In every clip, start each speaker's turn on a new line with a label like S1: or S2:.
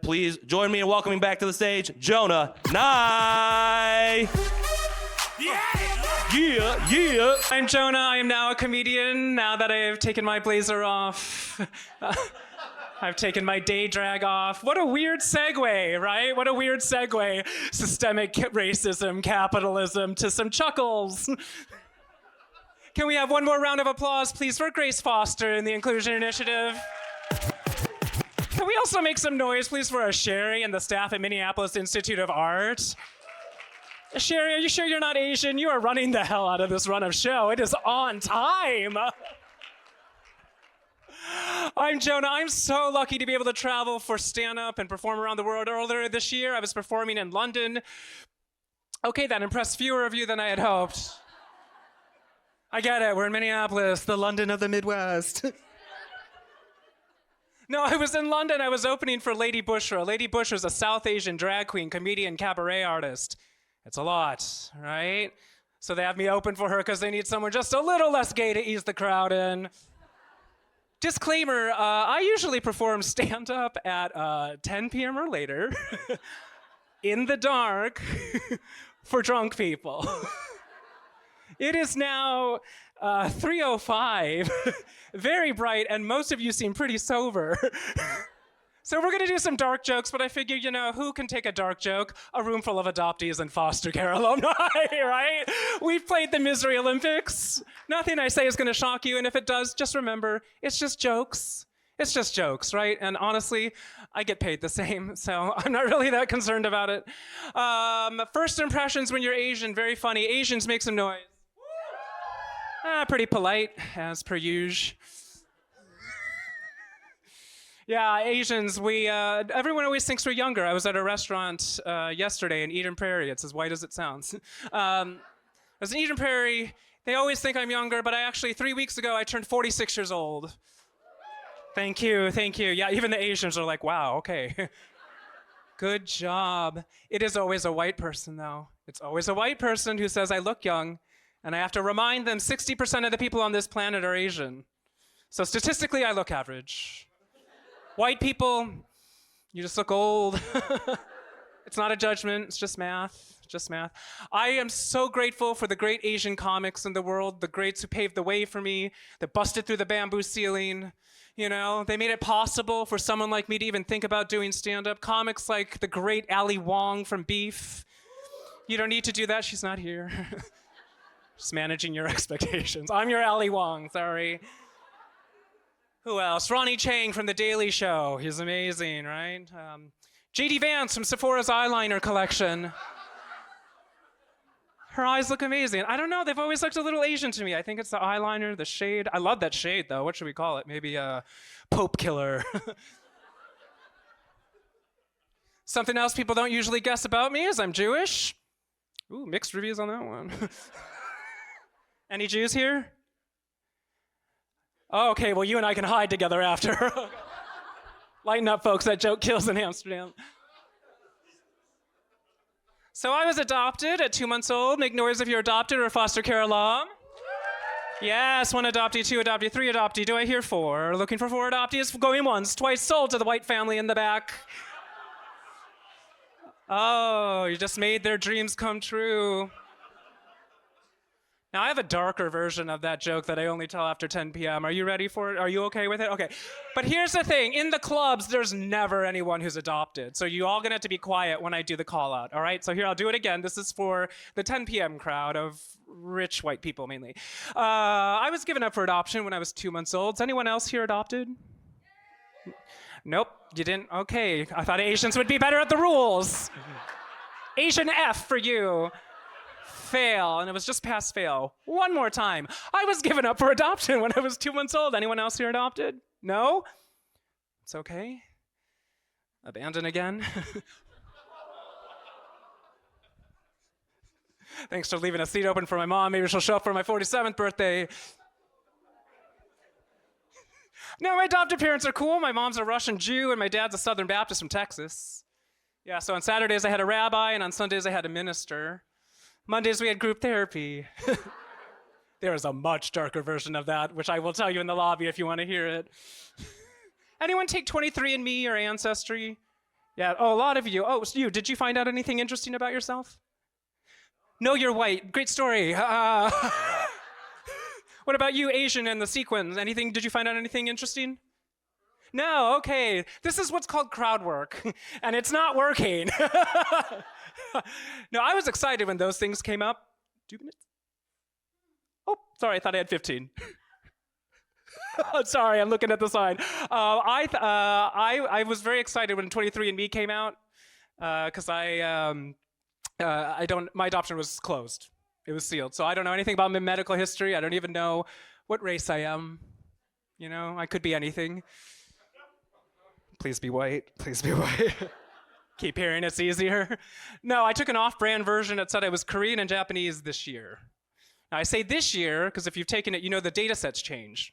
S1: please join me in welcoming back to the stage, Jonah Nigh. Yeah.
S2: I'm Jonah. I am now a comedian now that I have taken my blazer off. I've taken my day drag off. What a weird segue, right? What a weird segue. Systemic racism, capitalism, to some chuckles. Can we have one more round of applause, please, for Grace Foster and the Inclusion Initiative? Can we also make some noise, please, for Sherry and the staff at Minneapolis Institute of Art? Sherry, are you sure you're not Asian? You are running the hell out of this run of show. It is on time. I'm Jonah. I'm so lucky to be able to travel for stand-up and perform around the world. Earlier this year, I was performing in London. Okay, that impressed fewer of you than I had hoped. I get it. We're in Minneapolis, the London of the Midwest. No, I was in London. I was opening for Lady Bushra. Lady Bushra is a South Asian drag queen, comedian, cabaret artist. It's a lot, right? So they have me open for her because they need someone just a little less gay to ease the crowd in. Disclaimer, I usually perform stand-up at 10 p.m. or later in the dark for drunk people. It is now 3:05, very bright, and most of you seem pretty sober. So we're gonna do some dark jokes, but I figure, you know, who can take a dark joke? A room full of adoptees and foster care alumni, right? We've played the Misery Olympics. Nothing I say is gonna shock you, and if it does, just remember, it's just jokes. It's just jokes, right? And honestly, I get paid the same, so I'm not really that concerned about it. First impressions when you're Asian, very funny. Asians, make some noise. Pretty polite, as per usual. Yeah, Asians, everyone always thinks we're younger. I was at a restaurant yesterday in Eden Prairie. It's as white as it sounds. I was in Eden Prairie. They always think I'm younger, but 3 weeks ago, I turned 46 years old. Thank you. Yeah, even the Asians are like, wow, okay. Good job. It is always a white person, though. It's always a white person who says I look young, and I have to remind them 60% of the people on this planet are Asian. So statistically, I look average. White people, you just look old. It's not a judgment, it's just math, I am so grateful for the great Asian comics in the world, the greats who paved the way for me, that busted through the bamboo ceiling. You know, they made it possible for someone like me to even think about doing stand-up. Comics like the great Ali Wong from Beef. You don't need to do that, she's not here. Just managing your expectations. I'm your Ali Wong, sorry. Who else? Ronnie Chang from The Daily Show. He's amazing, right? J.D. Vance from Sephora's eyeliner collection. Her eyes look amazing. I don't know, they've always looked a little Asian to me. I think it's the eyeliner, the shade. I love that shade, though. What should we call it? Maybe a Pope killer. Something else people don't usually guess about me is I'm Jewish. Ooh, mixed reviews on that one. Any Jews here? Oh, okay, well, you and I can hide together after. Lighten up, folks, that joke kills in Amsterdam. So I was adopted at 2 months old. Make noise if you're adopted or a foster care alum. Yes, 1 adoptee, 2 adoptee, 3 adoptee. Do I hear 4? Looking for 4 adoptees, going once, twice, sold to the white family in the back. Oh, you just made their dreams come true. Now, I have a darker version of that joke that I only tell after 10 p.m. Are you ready for it? Are you okay with it? Okay. But here's the thing. In the clubs, there's never anyone who's adopted. So you all gonna have to be quiet when I do the call out, all right? So here, I'll do it again. This is for the 10 p.m. crowd of rich white people, mainly. I was given up for adoption when I was 2 months old. Is anyone else here adopted? Nope, you didn't? Okay. I thought Asians would be better at the rules. Asian F for you. Fail, and it was just past fail. One more time. I was given up for adoption when I was 2 months old. Anyone else here adopted? No? It's okay. Abandoned again. Thanks for leaving a seat open for my mom. Maybe she'll show up for my 47th birthday. No, my adopted parents are cool. My mom's a Russian Jew, and my dad's a Southern Baptist from Texas. Yeah, so on Saturdays I had a rabbi, and on Sundays I had a minister. Mondays we had group therapy. There is a much darker version of that, which I will tell you in the lobby if you want to hear it. Anyone take 23andMe or Ancestry? Yeah, oh, a lot of you. Oh, so did you find out anything interesting about yourself? No, you're white. Great story. What about you, Asian and the sequins? Did you find out anything interesting? No, okay. This is what's called crowd work, and it's not working. No, I was excited when those things came up. 2 minutes? Oh, sorry, I thought I had 15. Sorry, I'm looking at the sign. I was very excited when 23andMe came out because my adoption was closed. It was sealed. So I don't know anything about my medical history. I don't even know what race I am. You know, I could be anything. Please be white. Please be white. Keep hearing it's easier. No, I took an off-brand version that said I was Korean and Japanese this year. Now, I say this year because if you've taken it, you know the data sets change.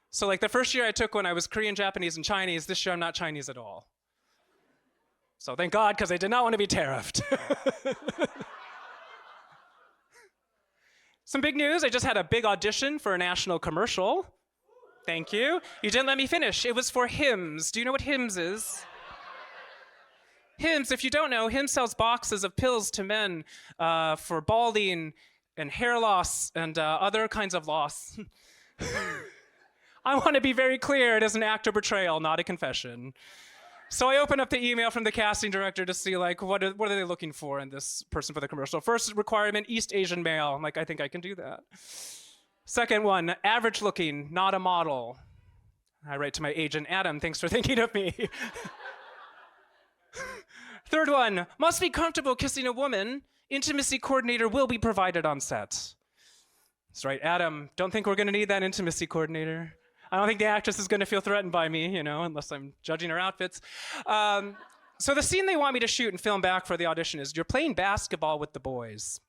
S2: So like the first year I took when I was Korean, Japanese, and Chinese, this year I'm not Chinese at all. So thank God, because I did not want to be tariffed. Some big news, I just had a big audition for a national commercial. Thank you. You didn't let me finish. It was for Hims. Do you know what Hims is? Hims, if you don't know, Hims sells boxes of pills to men for balding and hair loss and other kinds of loss. I want to be very clear, it is an act of betrayal, not a confession. So I opened up the email from the casting director to see like what are they looking for in this person for the commercial. First requirement, East Asian male. I'm like, I think I can do that. Second one, average looking, not a model. I write to my agent, Adam, thanks for thinking of me. Third one, must be comfortable kissing a woman. Intimacy coordinator will be provided on set. That's right, Adam, don't think we're gonna need that intimacy coordinator. I don't think the actress is gonna feel threatened by me, you know, unless I'm judging her outfits. So the scene they want me to shoot and film back for the audition is you're playing basketball with the boys.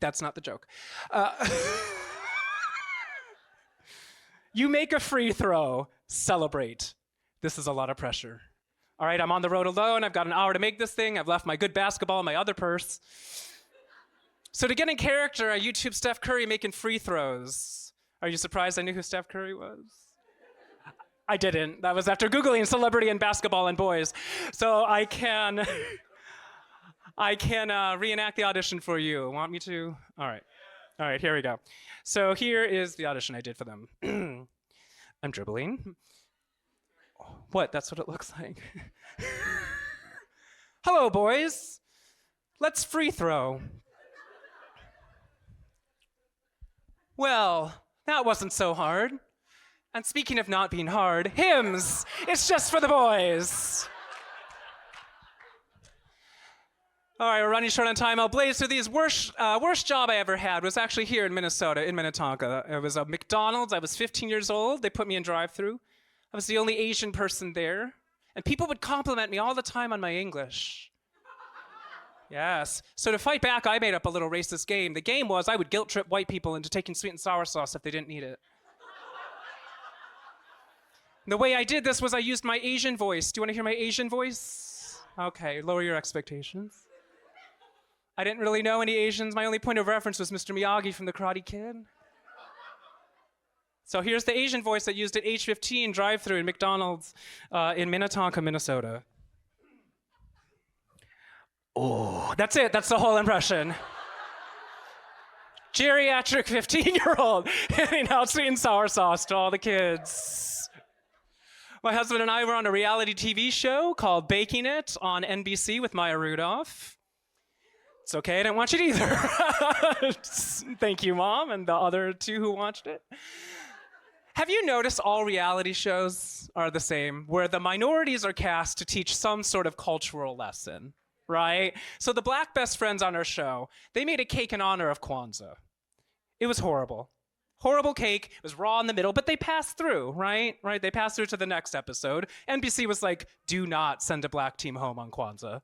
S2: That's not the joke. You make a free throw, celebrate. This is a lot of pressure. All right, I'm on the road alone. I've got an hour to make this thing. I've left my good basketball in my other purse. So to get in character, I YouTube Steph Curry making free throws. Are you surprised I knew who Steph Curry was? I didn't. That was after Googling celebrity and basketball and boys. So I can reenact the audition for you. Want me to? All right, here we go. So here is the audition I did for them. I'm dribbling. What? That's what it looks like. Hello, boys. Let's free throw. Well, that wasn't so hard. And speaking of not being hard, Hims. It's just for the boys. All right, we're running short on time. I'll blaze through these. Worst job I ever had was actually here in Minnesota, in Minnetonka. It was a McDonald's. I was 15 years old. They put me in drive-thru. I was the only Asian person there. And people would compliment me all the time on my English. Yes. So to fight back, I made up a little racist game. The game was I would guilt trip white people into taking sweet and sour sauce if they didn't need it. And the way I did this was I used my Asian voice. Do you want to hear my Asian voice? Okay, lower your expectations. I didn't really know any Asians. My only point of reference was Mr. Miyagi from The Karate Kid. So here's the Asian voice I used at age 15 drive-thru in McDonald's in Minnetonka, Minnesota. Oh, that's it. That's the whole impression. Geriatric 15-year-old handing out sweet and sour sauce to all the kids. My husband and I were on a reality TV show called Baking It on NBC with Maya Rudolph. It's okay, I didn't watch it either. Thank you, Mom, and the other two who watched it. Have you noticed all reality shows are the same, where the minorities are cast to teach some sort of cultural lesson, right? So the black best friends on our show, they made a cake in honor of Kwanzaa. It was horrible. Horrible cake, it was raw in the middle, but they passed through, right? Right, they passed through to the next episode. NBC was like, do not send a black team home on Kwanzaa.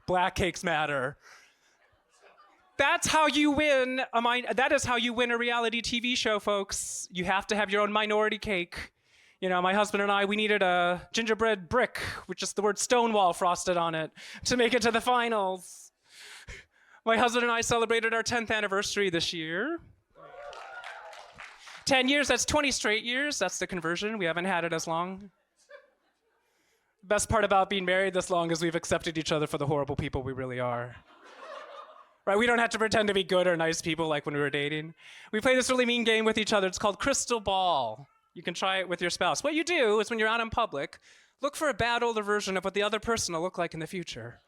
S2: Black cakes matter. That's how you win that is how you win a reality TV show, folks. You have to have your own minority cake. You know, my husband and I, we needed a gingerbread brick with just the word Stonewall frosted on it to make it to the finals. My husband and I celebrated our 10th anniversary this year. 10 years, that's 20 straight years. That's the conversion. We haven't had it as long. Best part about being married this long is we've accepted each other for the horrible people we really are. Right? We don't have to pretend to be good or nice people like when we were dating. We play this really mean game with each other. It's called Crystal Ball. You can try it with your spouse. What you do is when you're out in public, look for a bad older version of what the other person will look like in the future.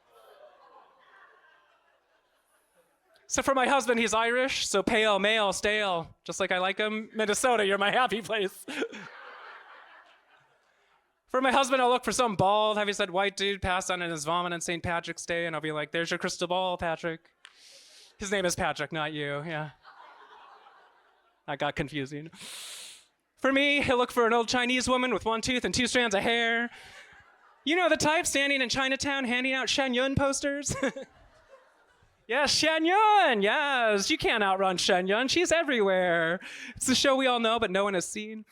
S2: So for my husband, he's Irish, so pale, male, stale, just like I like him. Minnesota, you're my happy place. For my husband, I'll look for some bald, heavyset white dude passed on in his vomit on St. Patrick's Day, and I'll be like, there's your crystal ball, Patrick. His name is Patrick, not you, yeah. That got confusing. For me, he'll look for an old Chinese woman with one tooth and 2 strands of hair. You know the type, standing in Chinatown handing out Shen Yun posters? Yes, Shen Yun, yes. You can't outrun Shen Yun. She's everywhere. It's the show we all know, but no one has seen.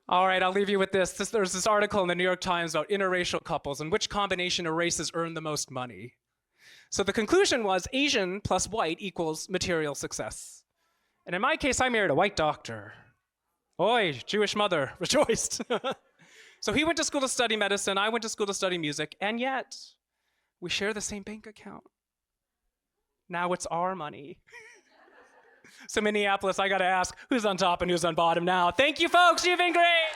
S2: All right, I'll leave you with this. There's this article in the New York Times about interracial couples and which combination of races earn the most money. So the conclusion was Asian plus white equals material success. And in my case, I married a white doctor. Oi, Jewish mother, rejoiced. So he went to school to study medicine, I went to school to study music, and yet we share the same bank account. Now it's our money. So Minneapolis, I gotta ask, who's on top and who's on bottom now? Thank you, folks, you've been great.